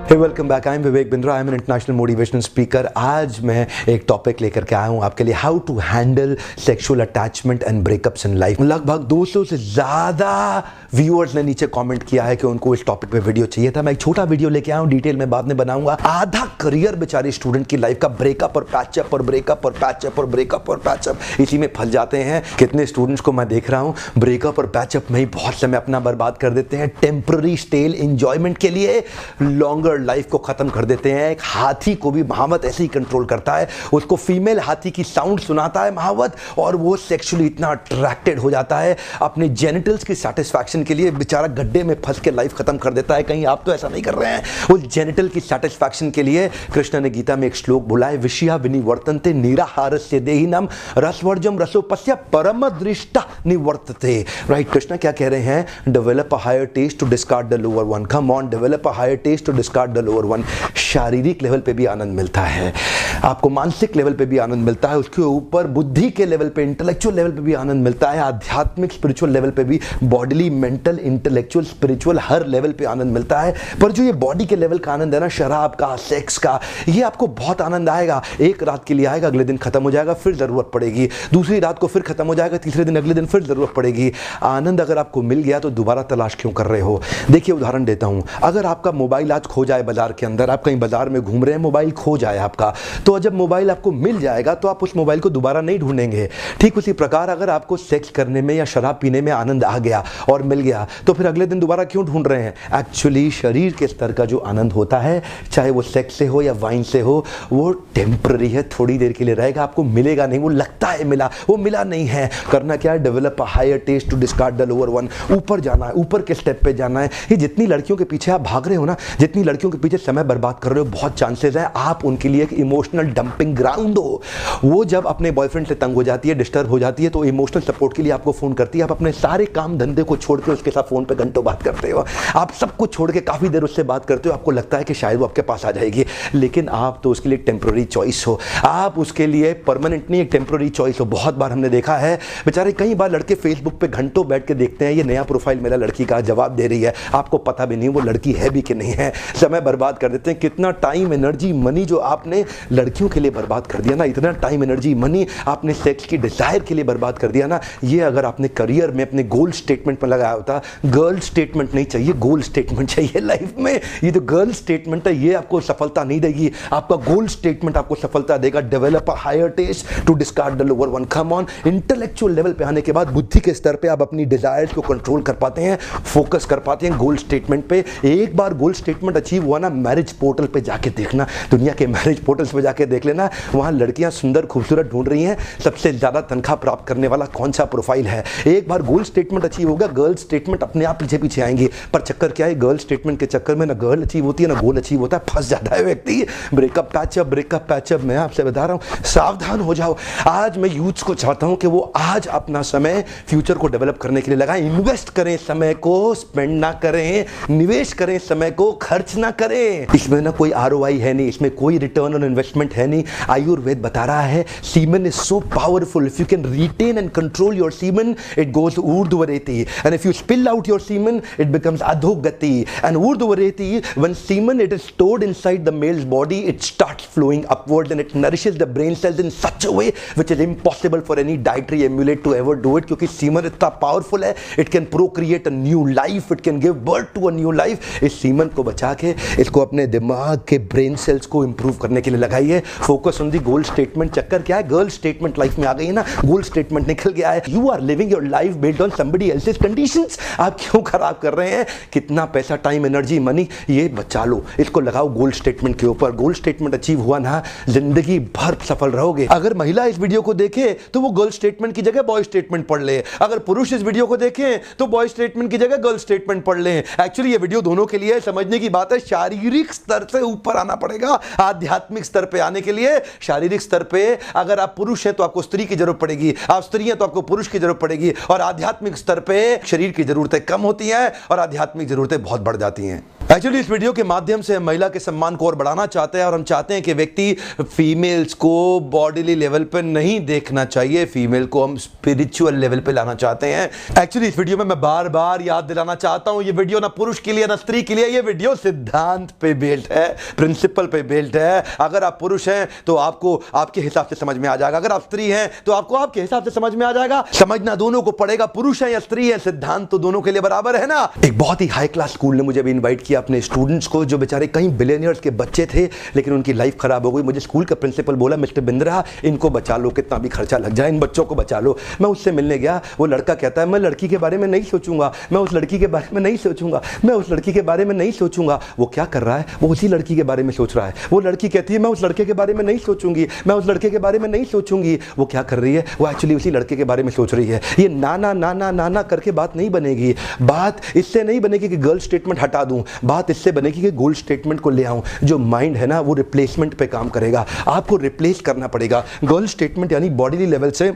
Hey welcome back. I am Vivek Bindra. I am an international motivational speaker. आज मैं एक topic लेकर के आया हूँ आपके लिए, how to handle sexual attachment and breakups in life. लगभग 200 से ज़्यादा व्यूअर्स ने नीचे कमेंट किया है कि उनको इस टॉपिक पे वीडियो चाहिए था। मैं एक छोटा वीडियो लेके आया हूँ, डिटेल में बाद में बनाऊंगा। आधा करियर बेचारे स्टूडेंट की लाइफ का ब्रेकअप और पैचअप और ब्रेकअप और पैचअप और ब्रेकअप और पैचअप, इसी में फंस जाते हैं। कितने स्टूडेंट्स को मैं देख रहा हूँ ब्रेकअप और पैचअप में ही बहुत समय अपना बर्बाद कर देते हैं, टेम्पररी स्टेल एंजॉयमेंट के लिए लॉन्गर लाइफ को खत्म कर देते हैं। एक हाथी को भी महावत ऐसे ही कंट्रोल करता है, उसको फीमेल हाथी की साउंड सुनाता है महावत, और वो सेक्सुअली इतना अट्रैक्टेड हो जाता है, अपने जेनिटल्स की सेटिस्फैक्शन के लिए बेचारा गड्ढे में फंस के लाइफ खत्म कर देता है। कहीं आप तो ऐसा नहीं कर रहे हैं? उस जेनिटल की सेटिस्फैक्शन के लिए कृष्ण ने गीता में एक श्लोक बोला है, विषया विनिवर्तन्ते निराहारस्य देहिनम रसवर्जम रसोपस्य परम दृष्टा निवर्तते। राइट, कृष्ण क्या कह रहे हैं? Develop a higher taste to discard the lower one. Come on, develop a higher taste to discard the lower one. शारीरिक लेवल पे भी आनंद मिलता है आपको, मानसिक लेवल पे भी आनंद मिलता है, उसके ऊपर बुद्धि के लेवल पे, इंटेलेक्चुअल लेवल पे भी आनंद मिलता है, आध्यात्मिक स्पिरिचुअल लेवल पे भी, बॉडीली मेंटल इंटेलेक्चुअल स्पिरिचुअल हर लेवल पे आनंद मिलता है। पर जो ये बॉडी के लेवल का आनंद है ना, शराब का, सेक्स का, ये आपको बहुत आनंद आएगा। एक रात के लिए आएगा, अगले दिन खत्म हो जाएगा, फिर जरूरत पड़ेगी, दूसरी रात को फिर खत्म हो जाएगा, तीसरे दिन अगले दिन फिर जरूरत पड़ेगी। आनंद अगर आपको मिल गया तो दोबारा तलाश क्यों कर रहे हो? देखिए उदाहरण देता हूं, अगर आपका मोबाइल आज खो जाए बाजार के अंदर, आप कहीं बाजार में घूम रहे हैं, मोबाइल खो जाए आपका, तो जब मोबाइल आपको मिल जाएगा तो आप उस मोबाइल को दोबारा नहीं ढूंढेंगे। ठीक उसी प्रकार अगर आपको सेक्स करने में या शराब पीने में आनंद आ गया और मिल गया, तो फिर अगले दिन दोबारा क्यों ढूंढ रहे हैं? एक्चुअली शरीर के स्तर का जो आनंद होता है, चाहे वो सेक्स से हो या वाइन से हो, वो टेम्पररी है, थोड़ी देर के लिए रहेगा, आपको मिलेगा नहीं। वो लगता है मिला, वो मिला नहीं है। करना क्या है? Develop a higher taste to discard the lower one. ऊपर जाना है, ऊपर के स्टेप पे जाना है। ये जितनी लड़कियों के पीछे आप भाग रहे हो ना, जितनी लड़कियों के पीछे समय बर्बाद कर रहे हो, बहुत चांसेस है आप उनके लिए एक इमोशनल डंपिंग ग्राउंड हो। वो जब अपने बॉयफ्रेंड से तंग हो जाती है, डिस्टर्ब हो जाती है, तो इमोशनल सपोर्ट के लिए आपको फोन करती है। आप अपने सारे काम धंधे को छोड़ के उसके साथ फोन पे घंटों बात करते हो, आप सब कुछ छोड़ के काफी देर उससे बात करते हो, आपको लगता है कि शायद वो आपके पास आ जाएगी, लेकिन आप तो उसके लिए टेम्पररी चॉइस हो, आप उसके लिए परमानेंट नहीं, एक टेम्पररी चॉइस हो। बहुत बार हमने देखा है बेचारे, कई बार लड़के फेसबुक पे घंटों बैठ के देखते हैं, ये नया प्रोफाइल मेरा लड़की का जवाब दे रही है, आपको पता भी नहीं वो लड़की है भी कि नहीं है, समय बर्बाद कर देते हैं। कितना टाइम, एनर्जी, मनी जो आपने लड़कियों के लिए बर्बाद कर दिया ना, इतना टाइम, एनर्जी, मनी आपने सेक्स की डिजायर के लिए बर्बाद कर दिया ना, ये अगर आपने करियर में अपने गोल स्टेटमेंट में लगाया होता। गर्ल स्टेटमेंट नहीं चाहिए, गोल स्टेटमेंट चाहिए लाइफ में। ये जो गर्ल स्टेटमेंट है ये आपको सफलता नहीं देगी, आपका गोल स्टेटमेंट आपको सफलता देगा। Develop a higher taste to discard the lower one. Come on, intellectual level पे आने के बाद बुद्धि के स्तर पे आप अपनी डिजायर्स को कंट्रोल कर पाते हैं, फोकस कर पाते हैं गोल स्टेटमेंट पे। एक बार गोल स्टेटमेंट अचीव हुआ ना, मैरिज पोर्टल पे जाके देखना, दुनिया के मैरिज पोर्टल्स पे जाके देख लेना, वहां लड़कियां सुंदर खूबसूरत ढूंढ रही हैं, सबसे ज्यादा तनख्वाह प्राप्त करने वाला कौन सा प्रोफाइल है। एक बार गोल स्टेटमेंट अचीव होगा, गर्ल स्टेटमेंट अपने आप पीछे पीछे आएंगे। पर चक्कर क्या है? गर्ल स्टेटमेंट के चक्कर में ना गर्ल अचीव होती है ना गोल अचीव होता है, फंस जाता है व्यक्ति। Breakup patchup. मैं आपसे बता रहा हूं, सावधान हो जाओ। आज मैं यूथ्स को चाहता हूं कि वो आज अपना समय फ्यूचर को डेवलप करने के लिए लगाएं। इन्वेस्ट करें, समय को स्पेंड ना करें, निवेश करें, समय को खर्च ना करें। इसमें ना कोई ROI है नहीं, इसमें कोई रिटर्न ऑन इन्वेस्टमेंट है नहीं। आयुर्वेद बता रहा है semen is so powerful, if you can retain and control your semen it goes urdhvareti, and if you spill out your semen it becomes adhogati, and urdhvareti, when semen it is stored inside the male's body it starts flowing upward and it nourishes the brain cells in such a way which is impossible for any dietary emulate to ever do it, क्योंकि semen इतना powerful है, it can procreate a new life, it can give birth to a new life. इस semen को बचा के इसको अपने दिमाग के ब्रेन सेल्स को इंप्रूव करने के लिए लगाइए। Focus on the goal statement. चक्कर क्या है? गर्ल स्टेटमेंट लाइफ में आ गई है ना, गोल स्टेटमेंट निकल गया है। You are living your life based on somebody else's conditions. आप क्यों खराब कर रहे हैं? कितना पैसा, टाइम, एनर्जी, मनी, ये बचा लो, इसको लगाओ गोल स्टेटमेंट के ऊपर। गोल स्टेटमेंट अचीव हुआ ना, जिंदगी भर सफल रहोगे। अगर महिला इस वीडियो को देखे तो वो गर्ल स्टेटमेंट की जगह बॉय स्टेटमेंट पढ़ ले, अगर पुरुष इस वीडियो को देखे तो बॉय स्टेटमेंट की जगह गर्ल स्टेटमेंट पढ़ ले। एक्चुअली ये वीडियो दोनों के लिए समझने की बात है। शारीरिक स्तर से ऊपर आना पड़ेगा, आध्यात्मिक स्तर पे आने के लिए। शारीरिक स्तर पे अगर आप पुरुष हैं तो आपको स्त्री की जरूरत पड़ेगी, आप स्त्री हैं तो आपको पुरुष की जरूरत पड़ेगी, और आध्यात्मिक स्तर पे शरीर की जरूरतें कम होती हैं और आध्यात्मिक जरूरतें बहुत बढ़ जाती हैं। एक्चुअली इस वीडियो के माध्यम से हम महिला के सम्मान को और बढ़ाना चाहते हैं और हम चाहते हैं कि व्यक्ति फीमेल्स को बॉडीली लेवल पे नहीं देखना चाहिए, फीमेल को हम स्पिरिचुअल लेवल पे लाना चाहते हैं। एक्चुअली इस वीडियो में मैं बार बार याद दिलाना चाहता हूं, ये वीडियो ना पुरुष के लिए ना स्त्री के लिए, ये वीडियो सिद्धांत पे बेस्ड है, प्रिंसिपल पे बेस्ड है। अगर आप पुरुष हैं तो आपको आपके हिसाब से समझ में आ जाएगा, अगर आप स्त्री हैं तो आपको आपके हिसाब से समझ में आ जाएगा। समझना दोनों को पड़ेगा, पुरुष है या स्त्री है, सिद्धांत तो दोनों के लिए बराबर है ना। एक बहुत ही हाई क्लास स्कूल ने मुझे भी इन्वाइट किया अपने स्टूडेंट्स को, जो बेचारे कई बिलियनियर्स के बच्चे थे लेकिन उनकी लाइफ खराब हो गई। मुझे स्कूल का प्रिंसिपल बोला, मिस्टर बिंद्रा इनको बचा लो, कितना भी खर्चा लग जाए इन बच्चों को बचा लो। मैं उससे मिलने गया, वो लड़का कहता है मैं लड़की के बारे में नहीं सोचूंगा, मैं उस लड़की के बारे में नहीं सोचूंगा, मैं उस लड़की के बारे में नहीं सोचूंगा। वो क्या कर रहा है, वो उसी लड़की के बारे में सोच रहा है। वो लड़की कहती है मैं उस लड़के के बारे में नहीं सोचूंगी, मैं उस लड़के के बारे में नहीं सोचूंगी। वो क्या कर रही है, वो एक्चुअली उसी लड़के के बारे में सोच रही है। ये नाना नाना नाना करके बात नहीं बनेगी। बात इससे नहीं बनेगी कि गर्ल स्टेटमेंट हटा दूं, बात इससे बनेगी कि गोल्ड स्टेटमेंट को ले आऊं। जो माइंड है ना वो रिप्लेसमेंट पे काम करेगा, आपको रिप्लेस करना पड़ेगा। गर्ल स्टेटमेंट यानी बॉडीली लेवल से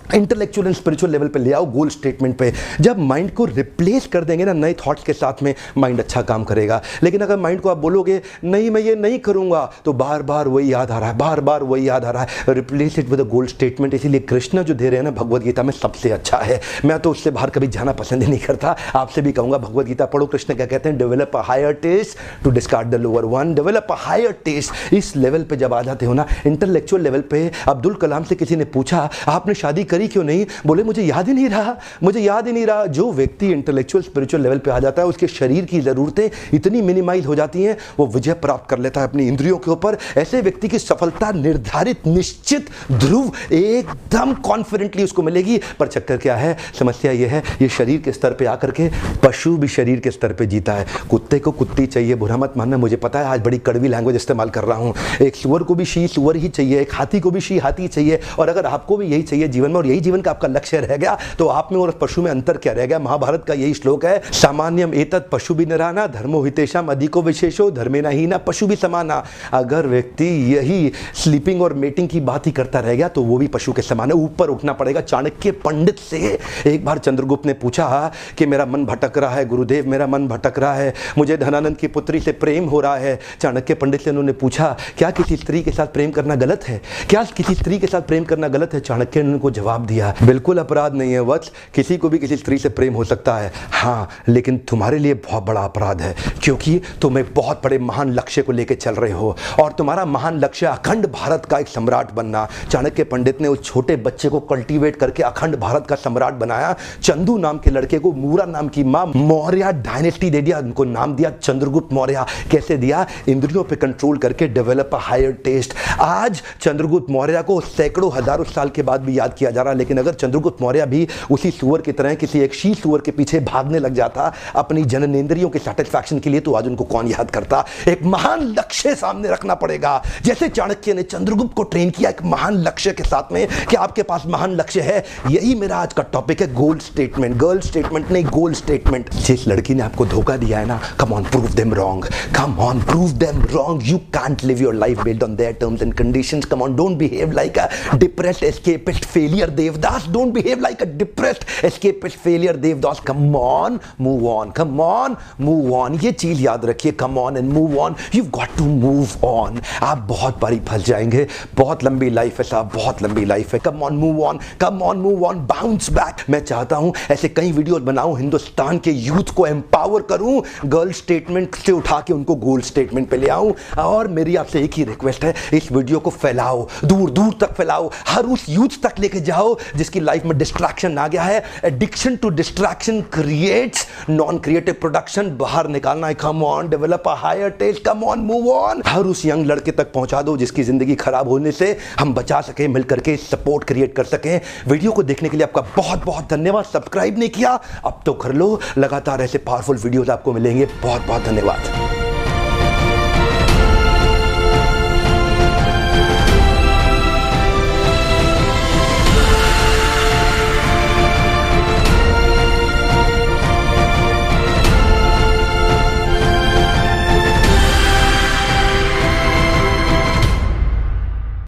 इंटेलेक्चुअल एंड स्पिरिचुअल लेवल पे ले आओ, गोल स्टेटमेंट पे। जब माइंड को रिप्लेस कर देंगे ना नए थॉट्स के साथ में, माइंड अच्छा काम करेगा। लेकिन अगर माइंड को आप बोलोगे नहीं मैं ये नहीं करूंगा, तो बार बार वही याद आ रहा है, बार बार वही याद आ रहा है। Replace it with a goal statement. इसीलिए कृष्ण जो दे रहे हैं ना भगवद गीता में सबसे अच्छा है। मैं तो उससे बाहर कभी जाना पसंद ही नहीं करता, आपसे भी कहूंगा भगवद गीता पढ़ो। कृष्ण क्या कहते हैं, develop a higher taste to discard the lower one. Develop a higher taste. इस लेवल पे जब आ जाते हो ना, इंटेलेक्चुअल लेवल पे, अब्दुल कलाम से किसी ने पूछा आपने शादी करी क्यों नहीं, बोले मुझे याद ही नहीं रहा, मुझे याद ही नहीं रहा। जो व्यक्ति इंटेलेक्चुअल स्पिरिचुअल लेवल पे आ जाता है, उसके शरीर की जरूरतें इतनी मिनिमाइज हो जाती हैं, वो विजय प्राप्त कर लेता है अपनी इंद्रियों के ऊपर। ऐसे व्यक्ति की सफलता निर्धारित, निश्चित, ध्रुव, एकदम कॉन्फिडेंटली उसको मिलेगी। पर चक्कर क्या है, समस्या ये है, ये शरीर के स्तर पे आकर के पशु भी शरीर के स्तर पे जीता है। कुत्ते को कुत्ती चाहिए, बुरा मत मानना, मुझे पता है आज बड़ी कड़वी लैंग्वेज इस्तेमाल कर रहा हूं। एक सुअर को भी शी सुअर ही चाहिए, एक हाथी को भी शी हाथी चाहिए। और अगर आपको भी यही चाहिए जीवन में, और यही जीवन का आपका लक्ष्य रह गया, तो आप में और पशु में अंतर क्या रह गया। महाभारत का यही श्लोक है, सामान्यम एतत् पशु भी नराना धर्मो हितेषाम अधिको विशेषो धर्मेना हीना पशु भी समाना। अगर व्यक्ति यही स्लीपिंग और मेटिंग की बात ही करता रह गया तो वो भी पशु के समान है। ऊपर उठना पड़ेगा। चाणक्य पंडित से एक बार चंद्रगुप्त ने पूछा कि मेरा मन भटक रहा है गुरुदेव, मेरा मन भटक रहा है, मुझे धनानंद की पुत्री से प्रेम हो रहा है। चाणक्य पंडित से उन्होंने पूछा क्या किसी स्त्री के साथ प्रेम करना गलत है, क्या किसी स्त्री के साथ प्रेम करना गलत है। चाणक्य ने उनको जवाब दिया बिल्कुल अपराध नहीं है वत्स, किसी को भी किसी स्त्री से प्रेम हो सकता है, हाँ लेकिन तुम्हारे लिए बहुत बड़ा अपराध है, क्योंकि तुम एक बहुत बड़े महान लक्ष्य को लेकर चल रहे हो और तुम्हारा महान लक्ष्य अखंड भारत का एक सम्राट बनना। चाणक्य पंडित ने उस छोटे बच्चे को कल्टीवेट करके अखंड भारत का सम्राट बनाया। चंदू नाम के लड़के को मूरा नाम की मां मौर्य डायनेस्टी दे दिया, उनको नाम दिया चंद्रगुप्त मौर्य। कैसे दिया, इंद्रियों पे कंट्रोल करके, डेवलप अ हायर टेस्ट। आज चंद्रगुप्त मौर्य को सैकड़ों हजारों साल के बाद भी याद किया जा रहा है, लेकिन अगर चंद्रगुप्त मौर्य भी उसी सुअर की तरह किसी एक शी सुअर के पीछे भागने लग जाता अपनी जननेंद्रियों के सैटिस्फैक्शन के लिए, तो आज उनको कौन याद करता। एक महान लक्ष्य सामने रखना पड़ेगा, जैसे चाणक्य ने चंद्रगुप्त को ट्रेन किया एक महान लक्ष्य के साथ में कि आपके पास महान लक्ष्य है। यही मेरा आज का टॉपिक है, गोल स्टेटमेंट। गर्ल स्टेटमेंट नहीं, गोल स्टेटमेंट। जिस लड़की ने आपको धोखा दिया है ना, come on prove them wrong, come on prove them wrong. You can't live your life based on their terms and conditions. Come on, don't behave like a depressed escapist failure Devdas. Don't behave like a depressed escapist failure Devdas. come on move on, come on move on। ये चीज याद रखिए, come on and move on, you've got to move on। आप बहुत बारी फंस जाएंगे, बहुत लंबी लाइफ है साहब, बहुत लंबी लाइफ है। come on move on, come on move on, bounce back। मैं चाहता हूं ऐसे कई वीडियोस बनाऊं, हिंदुस्तान के यूथ को एम्पावर करूं, गर्ल स्टेटमेंट से उठा के उनको गोल स्टेटमेंट पे ले आऊं। और मेरी आपसे एक ही रिक्वेस्ट है, इस वीडियो को फैलाओ, दूर दूर तक फैलाओ, हर उस यूथ तक लेके जाओ जिसकी लाइफ में डिस्ट्रैक्शन आ गया है। Addiction to distraction creates non creative production. बाहर निकालना है। Come on, develop a higher taste, come on move on. हर उस यंग लड़के तक पहुंचा दो जिसकी जिंदगी खराब होने से हम बचा सके, मिलकर के सपोर्ट क्रिएट कर सके। वीडियो को देखने के लिए आपका बहुत बहुत धन्यवाद। सब्सक्राइब नहीं किया अब तो कर लो, लगातार ऐसे पावरफुल वीडियोस आपको मिलेंगे। बहुत बहुत धन्यवाद।